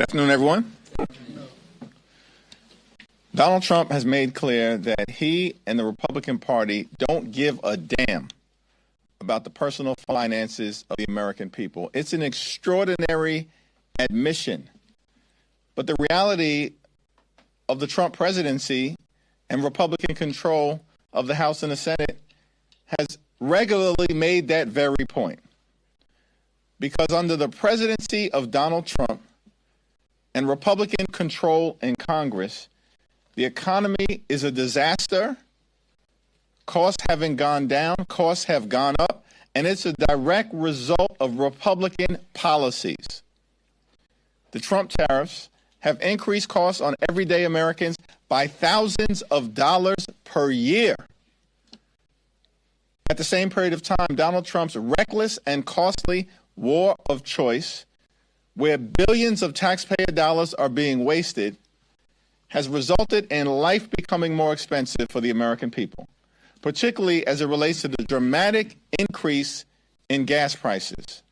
Afternoon, everyone. Donald Trump has made clear that he and the Republican Party don't give a damn about the personal finances of the American people. It's an extraordinary admission. But the reality of the Trump presidency and Republican control of the House and the Senate has regularly made that very point. Because under the presidency of Donald Trump and Republican control in Congress, the economy is a disaster. Costs haven't gone down, costs have gone up, and it's a direct result of Republican policies. The Trump tariffs have increased costs on everyday Americans by thousands of dollars per year. At the same period of time, Donald Trump's reckless and costly war of choice, where billions of taxpayer dollars are being wasted, has resulted in life becoming more expensive for the American people, particularly as it relates to the dramatic increase in gas prices.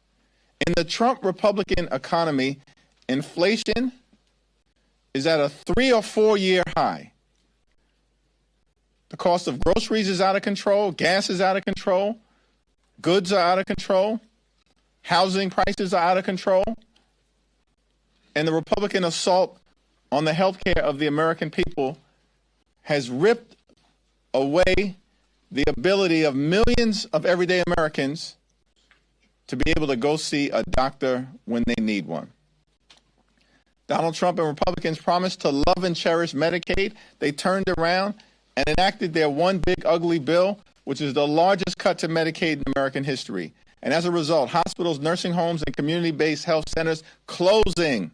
In the Trump Republican economy, inflation is at a 3 or 4 year high. The cost of groceries is out of control, gas is out of control, goods are out of control, housing prices are out of control, and the Republican assault on the health care of the American people has ripped away the ability of millions of everyday Americans to be able to go see a doctor when they need one. Donald Trump and Republicans promised to love and cherish Medicaid. They turned around and enacted their one big ugly bill, which is the largest cut to Medicaid in American history. And as a result, hospitals, nursing homes, and community-based health centers closing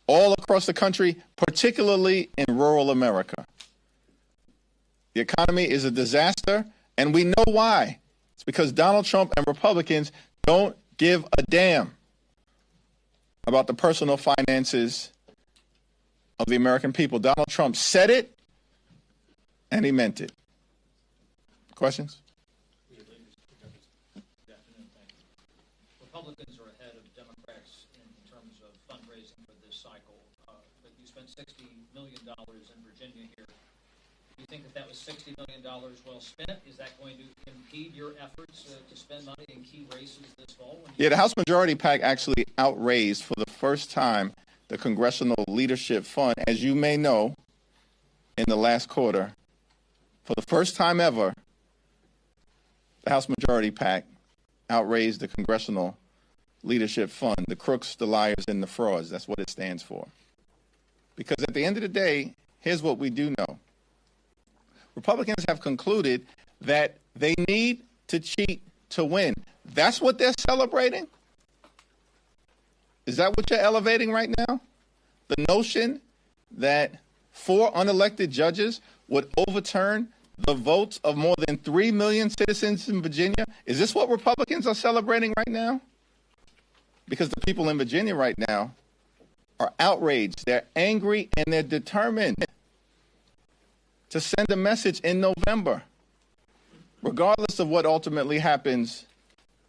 all across the country, particularly in rural America. The economy is a disaster, and we know why. It's because Donald Trump and Republicans don't give a damn about the personal finances of the American people. Donald Trump said it, and he meant it. Questions? Republicans are ahead of Democrats in terms of fundraising for this cycle, but you spent $60 million in Virginia here. Do you think that was $60 million well spent? Is that going to impede your efforts to spend money in key races this fall? Yeah, the House Majority PAC actually outraised for the first time the Congressional Leadership Fund, as you may know, in the last quarter. For the first time ever, the House Majority PAC outraised the Congressional Leadership Fund, the crooks, the liars, and the frauds. That's what it stands for. Because at the end of the day, here's what we do know. Republicans have concluded that they need to cheat to win. That's what they're celebrating? Is that what you're elevating right now? The notion that 4 unelected judges would overturn the votes of more than 3 million citizens in Virginia? Is this what Republicans are celebrating right now? Because the people in Virginia right now are outraged, they're angry, and they're determined to send a message in November, regardless of what ultimately happens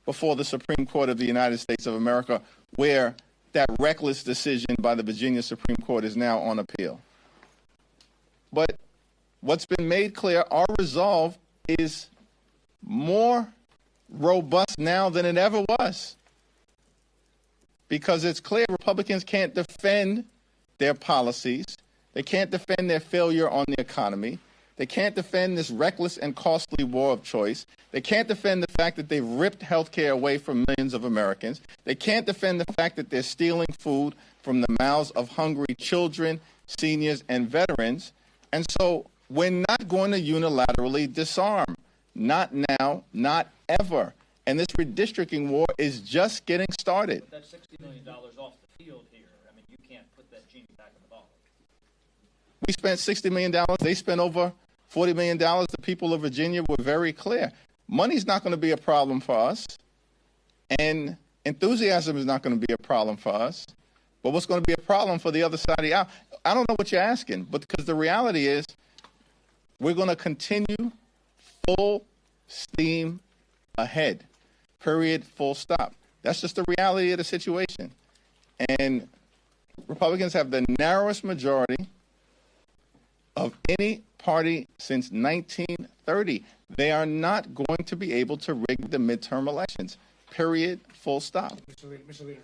before the Supreme Court of the United States of America, where that reckless decision by the Virginia Supreme Court is now on appeal. But what's been made clear, our resolve is more robust now than it ever was. Because it's clear Republicans can't defend their policies. They can't defend their failure on the economy. They can't defend this reckless and costly war of choice. They can't defend the fact that they've ripped health care away from millions of Americans. They can't defend the fact that they're stealing food from the mouths of hungry children, seniors, and veterans. And so we're not going to unilaterally disarm. Not now, not ever. And this redistricting war is just getting started. But that's $60 million off the field here. I mean, you can't put that genie back in the bottle. We spent $60 million. They spent over $40 million. The people of Virginia were very clear. Money's not going to be a problem for us. And enthusiasm is not going to be a problem for us. But what's going to be a problem for the other side of the aisle? I don't know what you're asking, but because the reality is we're going to continue full steam ahead. Period, full stop. That's just the reality of the situation. And Republicans have the narrowest majority of any party since 1930. They are not going to be able to rig the midterm elections. Period. Full stop. Mr. Leader.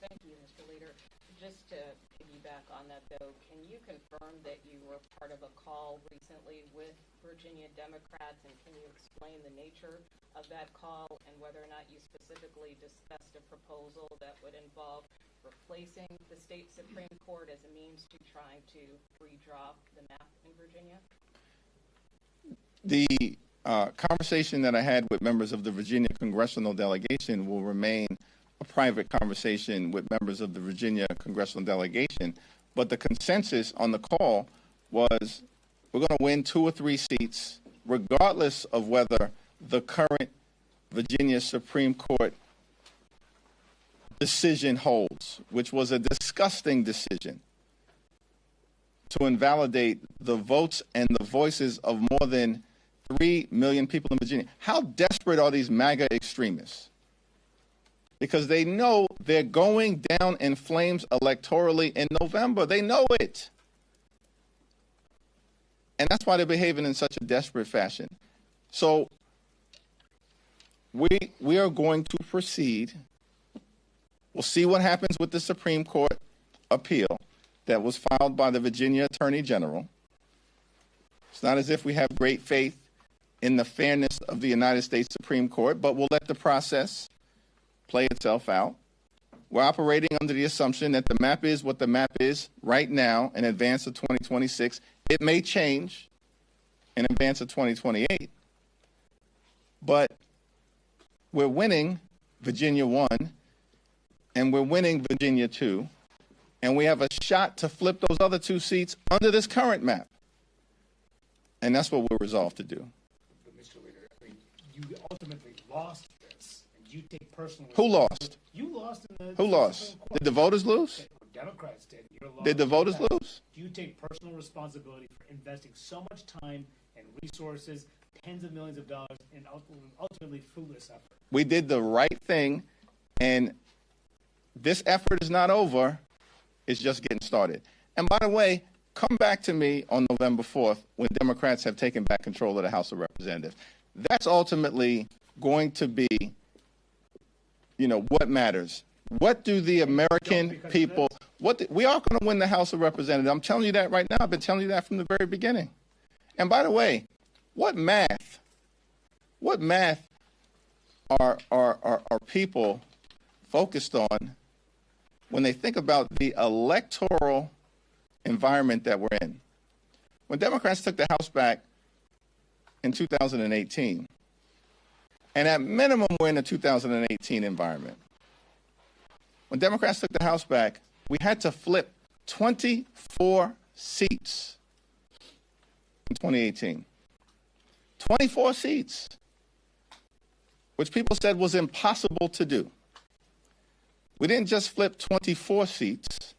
Thank you, Mr. Leader. Just to piggyback on that, though, can you confirm that you were part of a call recently with Virginia Democrats, and can you explain the nature of that call and whether or not you specifically discussed a proposal that would involve replacing the state Supreme Court as a means to trying to redraw the map in Virginia? The conversation that I had with members of the Virginia congressional delegation will remain a private conversation with members of the Virginia congressional delegation. But the consensus on the call was we're going to win 2 or 3 seats, regardless of whether the current Virginia Supreme Court decision holds, which was a disgusting decision to invalidate the votes and the voices of more than 3 million people in Virginia. How desperate are these MAGA extremists? Because they know they're going down in flames electorally in November. They know it. And that's why they're behaving in such a desperate fashion. So we are going to proceed. We'll see what happens with the Supreme Court appeal that was filed by the Virginia Attorney General. It's not as if we have great faith in the fairness of the United States Supreme Court, but we'll let the process play itself out. We're operating under the assumption that the map is what the map is right now in advance of 2026. It may change in advance of 2028. But we're winning Virginia 1, and we're winning Virginia 2, and we have a shot to flip those other 2 seats under this current map. And that's what we're resolved to do. But Mr. Leader, I mean, you ultimately lost this, and you take personal Who lost? You lost in the Who lost? Did the voters lose? Democrats did. Did the voters lose? You take personal responsibility for investing so much time and resources, tens of millions of dollars, in ultimately fruitless effort. We did the right thing, and this effort is not over. It's just getting started. And by the way, come back to me on November 4th when Democrats have taken back control of the House of Representatives. That's ultimately going to be, what matters. What do the American people, we are going to win the House of Representatives. I'm telling you that right now. I've been telling you that from the very beginning. And by the way, what math are people focused on when they think about the electoral environment that we're in? When Democrats took the House back in 2018, and at minimum we're in a 2018 environment. When Democrats took the House back, we had to flip 24 seats in 2018. 24 seats, which people said was impossible to do. We didn't just flip 24 seats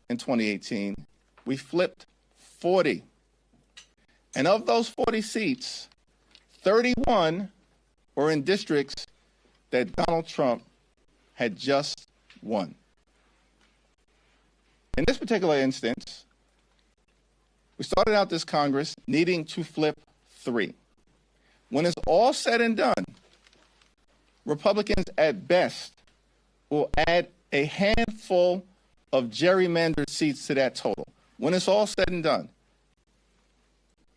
in 2018, we flipped 40. And of those 40 seats, 31 were in districts that Donald Trump had just won. In this particular instance, we started out this Congress needing to flip 3. When it's all said and done, Republicans at best will add a handful of gerrymandered seats to that total, when it's all said and done.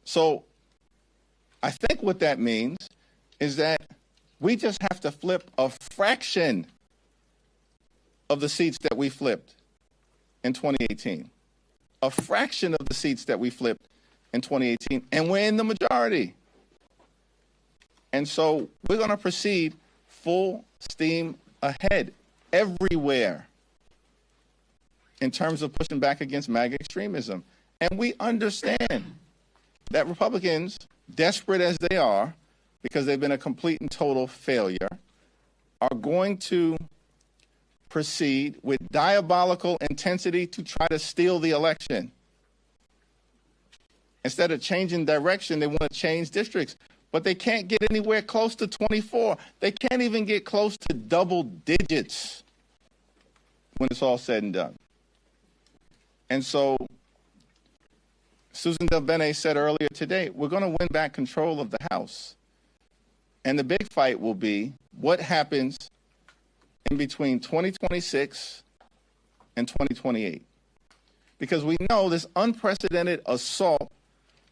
So I think what that means is that we just have to flip a fraction of the seats that we flipped in 2018. A fraction of the seats that we flipped in 2018, and we're in the majority. And so we're going to proceed full steam ahead everywhere in terms of pushing back against MAGA extremism. And we understand that Republicans, desperate as they are, because they've been a complete and total failure, are going to proceed with diabolical intensity to try to steal the election. Instead of changing direction, they want to change districts. But they can't get anywhere close to 24. They can't even get close to double digits. when it's all said and done. And so Susan Delbene said earlier today, we're going to win back control of the House. And the big fight will be what happens in between 2026 and 2028. Because we know this unprecedented assault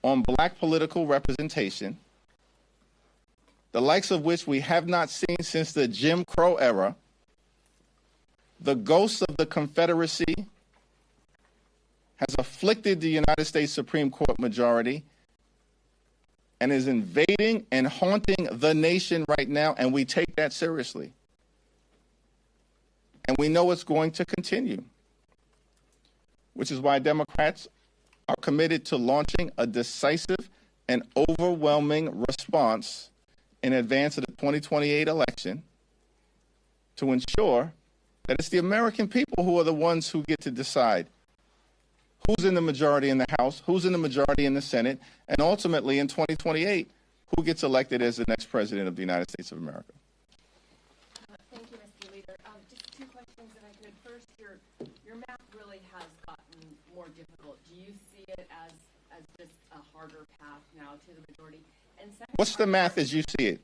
on black political representation, the likes of which we have not seen since the Jim Crow era, the ghosts of the Confederacy, has afflicted the United States Supreme Court majority and is invading and haunting the nation right now, and we take that seriously. And we know it's going to continue, which is why Democrats are committed to launching a decisive and overwhelming response in advance of the 2028 election to ensure that it's the American people who are the ones who get to decide who's in the majority in the House, who's in the majority in the Senate, and ultimately in 2028, who gets elected as the next president of the United States of America. Thank you, Mr. Leader. Just two questions if I could. First, your map really has gotten more difficult. Do you see it as just a harder path now to the majority? And second, what's the math as you see it?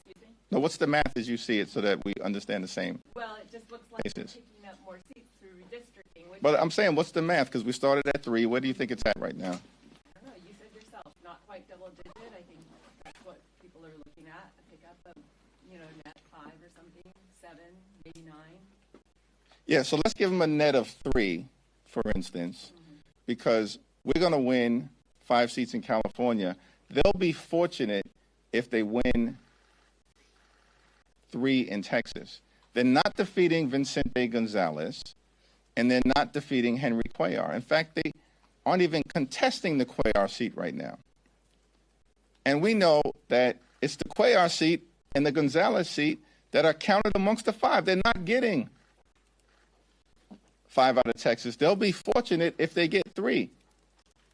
Excuse me? No, what's the math as you see it so that we understand the same? Well, it just looks like Basis. you're picking up more seats through redistricting. Which But I'm saying, what's the math? Because we started at 3. Where do you think it's at right now? I don't know. You said yourself, not quite double digit. I think that's what people are looking at. A pickup of, net 5 or something, 7, maybe 9. Yeah, so let's give them a net of 3, for instance, because we're going to win 5 seats in California. They'll be fortunate if they win 3 in Texas. They're not defeating Vicente Gonzalez, and they're not defeating Henry Cuellar. In fact, they aren't even contesting the Cuellar seat right now. And we know that it's the Cuellar seat and the Gonzalez seat that are counted amongst the 5. They're not getting 5 out of Texas. They'll be fortunate if they get 3.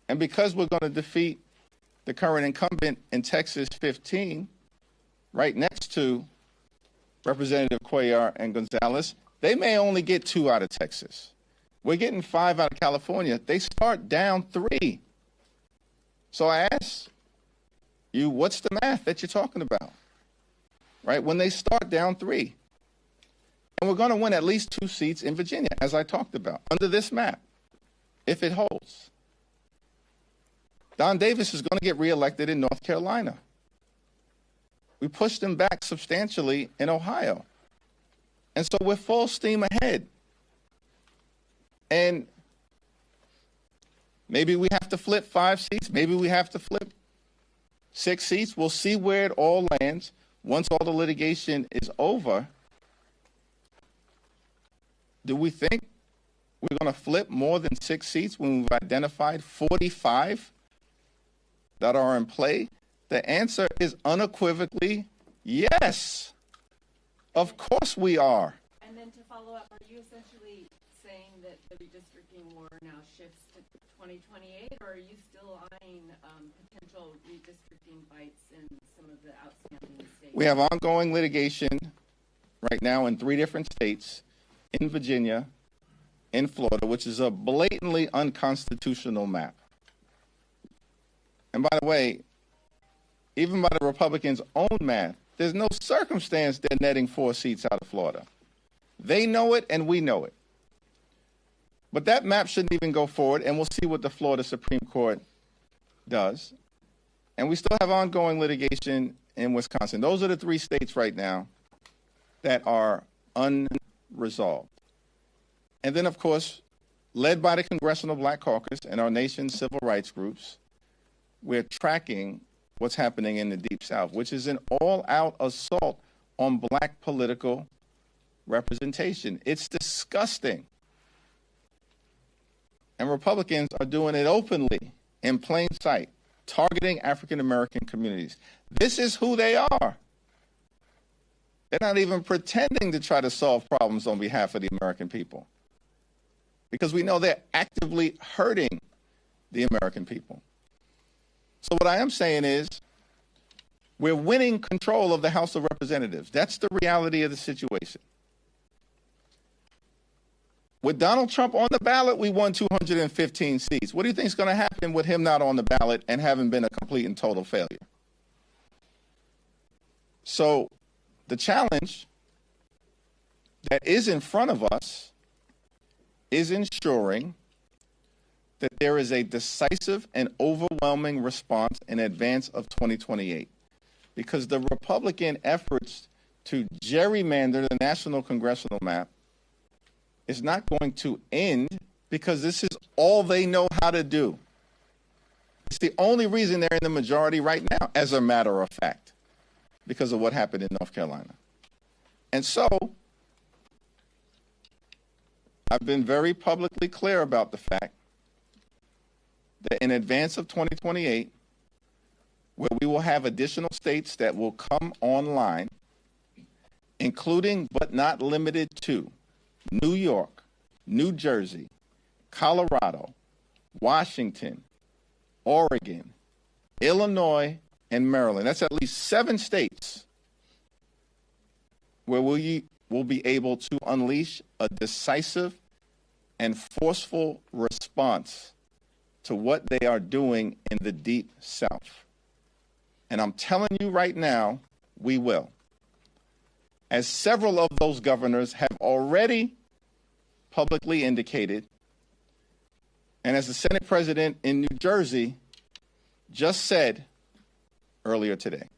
And because we're going to defeat the current incumbent in Texas 15, right next to Representative Cuellar and Gonzalez, they may only get 2 out of Texas. We're getting 5 out of California. They start down 3. So I ask you, what's the math that you're talking about? Right? When they start down 3. And we're going to win at least 2 seats in Virginia, as I talked about, under this map, if it holds. Don Davis is going to get reelected in North Carolina. We pushed him back substantially in Ohio. And so we're full steam ahead. And maybe we have to flip 5 seats. Maybe we have to flip 6 seats. We'll see where it all lands once all the litigation is over. Do we think we're going to flip more than 6 seats when we've identified 45 that are in play? The answer is unequivocally yes. Of course we are. And then to follow up, are you essentially saying that the redistricting war now shifts to 2028, or are you still eyeing potential redistricting fights in some of the outstanding states? We have ongoing litigation right now in 3 different states, in Virginia, in Florida, which is a blatantly unconstitutional map. And by the way, even by the Republicans' own math, there's no circumstance they're netting 4 seats out of Florida. They know it and we know it. But that map shouldn't even go forward, and we'll see what the Florida Supreme Court does. And we still have ongoing litigation in Wisconsin. Those are the 3 states right now that are unresolved. And then, of course, led by the Congressional Black Caucus and our nation's civil rights groups, we're tracking what's happening in the Deep South, which is an all-out assault on black political representation. It's disgusting. And Republicans are doing it openly, in plain sight, targeting African-American communities. This is who they are. They're not even pretending to try to solve problems on behalf of the American people, because we know they're actively hurting the American people. So what I am saying is, we're winning control of the House of Representatives. That's the reality of the situation. with Donald Trump on the ballot, we won 215 seats. What do you think is going to happen with him not on the ballot and having been a complete and total failure? So the challenge that is in front of us is ensuring that there is a decisive and overwhelming response in advance of 2028. Because the Republican efforts to gerrymander the national congressional map is not going to end, because this is all they know how to do. It's the only reason they're in the majority right now, as a matter of fact, because of what happened in North Carolina. And so I've been very publicly clear about the fact that in advance of 2028, where we will have additional states that will come online, including but not limited to New York, New Jersey, Colorado, Washington, Oregon, Illinois, and Maryland. That's at least 7 states where we will be able to unleash a decisive and forceful response to what they are doing in the Deep South. And I'm telling you right now, we will. As several of those governors have already publicly indicated, and as the Senate President in New Jersey just said earlier today.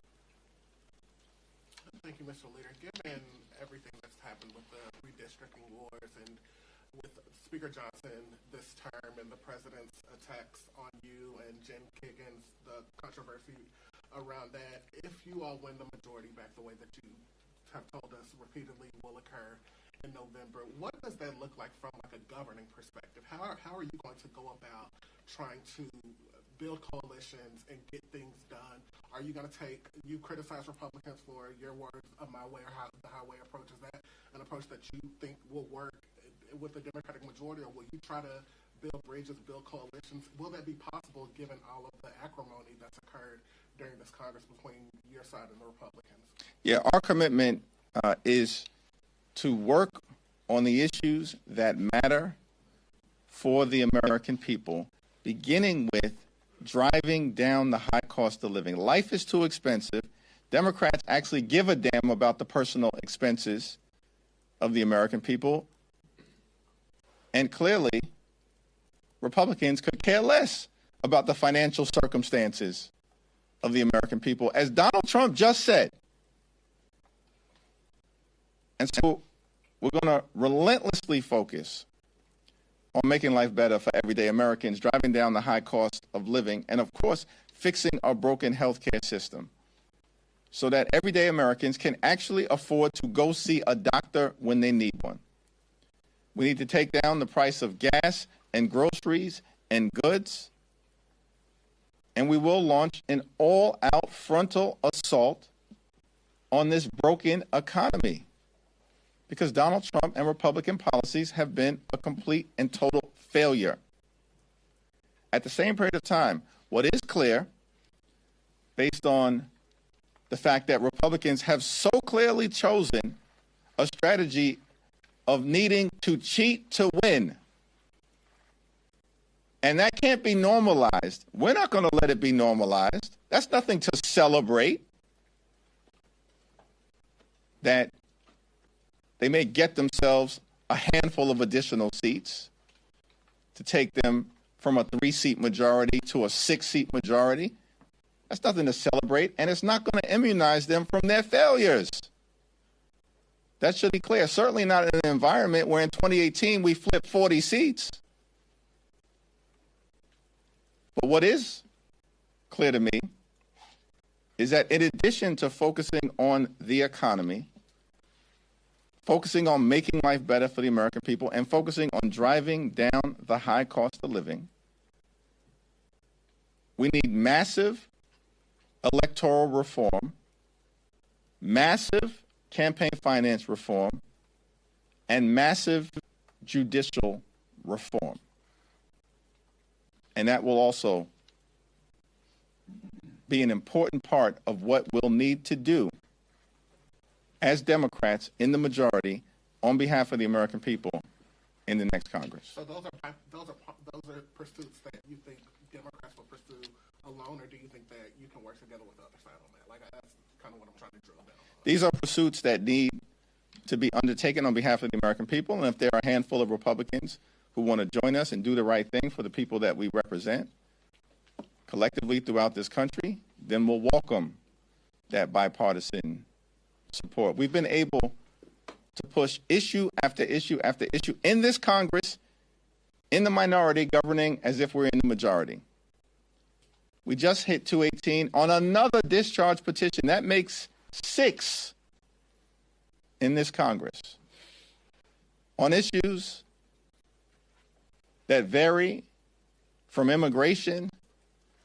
Thank you, Mr. Leader. Given everything that's happened with the redistricting wars and with Speaker Johnson this term and the president's attacks on you and Jen Kiggins, the controversy around that, if you all win the majority back the way that you have told us repeatedly will occur in November, what does that look like from like a governing perspective? How are you going to go about trying to build coalitions and get things done? Are you going to you criticize Republicans for your words of my way, or how the highway approaches that, an approach that you think will work with the Democratic majority, or will you try to build bridges, build coalitions? Will that be possible given all of the acrimony that's occurred during this Congress between your side and the Republicans? Yeah, our commitment is to work on the issues that matter for the American people, beginning with driving down the high cost of living. Life is too expensive. Democrats actually give a damn about the personal expenses of the American people. And clearly, Republicans could care less about the financial circumstances of the American people, as Donald Trump just said. And so we're going to relentlessly focus on making life better for everyday Americans, driving down the high cost of living, and of course, fixing our broken healthcare system so that everyday Americans can actually afford to go see a doctor when they need one. We need to take down the price of gas and groceries and goods, and we will launch an all-out frontal assault on this broken economy, because Donald Trump and Republican policies have been a complete and total failure. At the same period of time, what is clear, based on the fact that Republicans have so clearly chosen a strategy of needing to cheat to win, and that can't be normalized. We're not going to let it be normalized. That's nothing to celebrate. That they may get themselves a handful of additional seats to take them from a 3-seat majority to a 6-seat majority. That's nothing to celebrate, and it's not going to immunize them from their failures. That should be clear. Certainly not in an environment where in 2018 we flipped 40 seats. But what is clear to me is that in addition to focusing on the economy, focusing on making life better for the American people, and focusing on driving down the high cost of living, we need massive electoral reform, massive campaign finance reform, and massive judicial reform. And that will also be an important part of what we'll need to do as Democrats in the majority on behalf of the American people in the next Congress. So those are pursuits that you think Democrats will pursue alone, or do you think that you can work together with the other side on that? Like, that's kind of what I'm trying to drill down on. These are pursuits that need to be undertaken on behalf of the American people, and if there are a handful of Republicans who want to join us and do the right thing for the people that we represent collectively throughout this country, then we'll welcome that bipartisan support. We've been able to push issue after issue after issue in this Congress, in the minority, governing as if we're in the majority. We just hit 218 on another discharge petition. That makes 6 in this Congress on issues that vary from immigration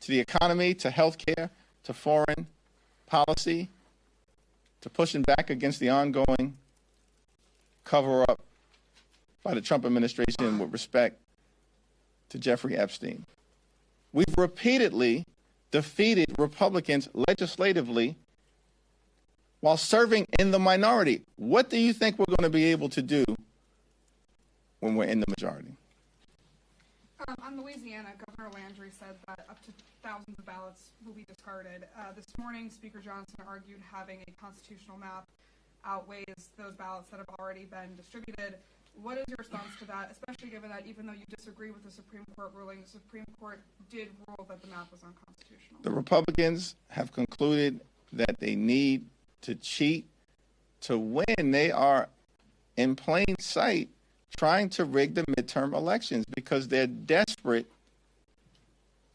to the economy to health care to foreign policy to pushing back against the ongoing cover-up by the Trump administration with respect to Jeffrey Epstein. We've repeatedly defeated Republicans legislatively while serving in the minority. What do you think we're going to be able to do when we're in the majority? On Louisiana, Governor Landry said that up to thousands of ballots will be discarded. This morning, Speaker Johnson argued having a constitutional map outweighs those ballots that have already been distributed. What is your response to that, especially given that even though you disagree with the Supreme Court ruling, the Supreme Court did rule that the map was unconstitutional? The Republicans have concluded that they need to cheat to win. They are in plain sight trying to rig the midterm elections because they're desperate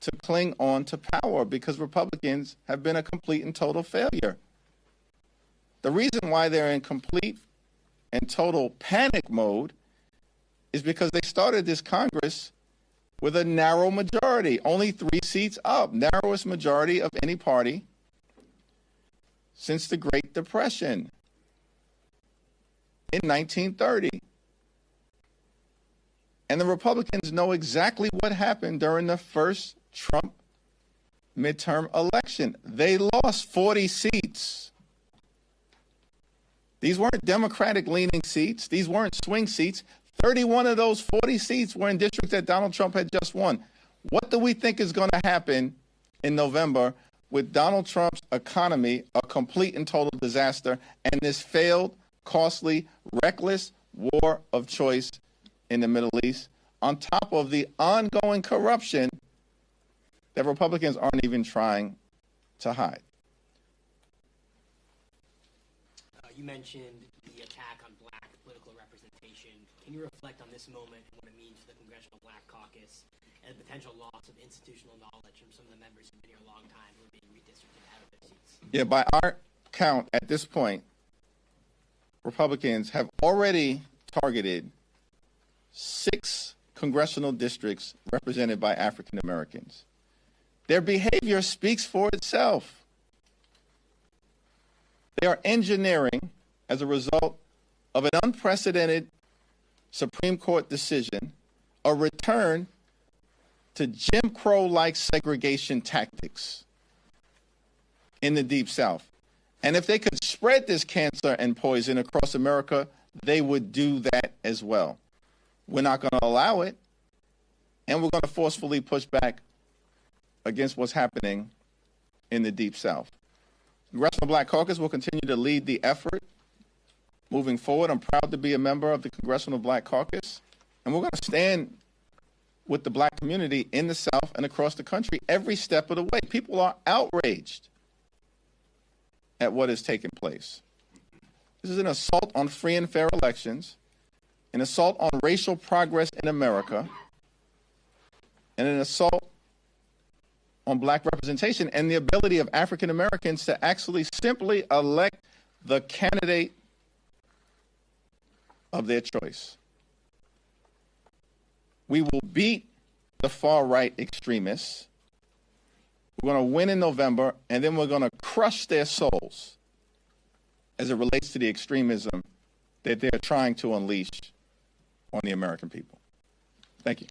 to cling on to power because Republicans have been a complete and total failure. The reason why they're in complete and total panic mode is because they started this Congress with a narrow majority, only 3 seats up, narrowest majority of any party since the Great Depression in 1930. And the Republicans know exactly what happened during the first Trump midterm election. They lost 40 seats. These weren't Democratic-leaning seats. These weren't swing seats. 31 of those 40 seats were in districts that Donald Trump had just won. What do we think is going to happen in November with Donald Trump's economy a complete and total disaster and this failed, costly, reckless war of choice in the Middle East, on top of the ongoing corruption that Republicans aren't even trying to hide? You mentioned the attack on black political representation. Can you reflect on this moment and what it means for the Congressional Black Caucus and the potential loss of institutional knowledge from some of the members who've been here a long time who are being redistricted out of their seats? Yeah, by our count at this point, Republicans have already targeted 6 congressional districts represented by African Americans. Their behavior speaks for itself. They are engineering, as a result of an unprecedented Supreme Court decision, a return to Jim Crow-like segregation tactics in the Deep South. And if they could spread this cancer and poison across America, they would do that as well. We're not going to allow it, and we're going to forcefully push back against what's happening in the Deep South. The Congressional Black Caucus will continue to lead the effort moving forward. I'm proud to be a member of the Congressional Black Caucus, and we're going to stand with the black community in the South and across the country every step of the way. People are outraged at what has taken place. This is an assault on free and fair elections, an assault on racial progress in America, and an assault on black representation and the ability of African Americans to actually simply elect the candidate of their choice. We will beat the far-right extremists. We're going to win in November, and then we're going to crush their souls as it relates to the extremism that they're trying to unleash on the American people. Thank you.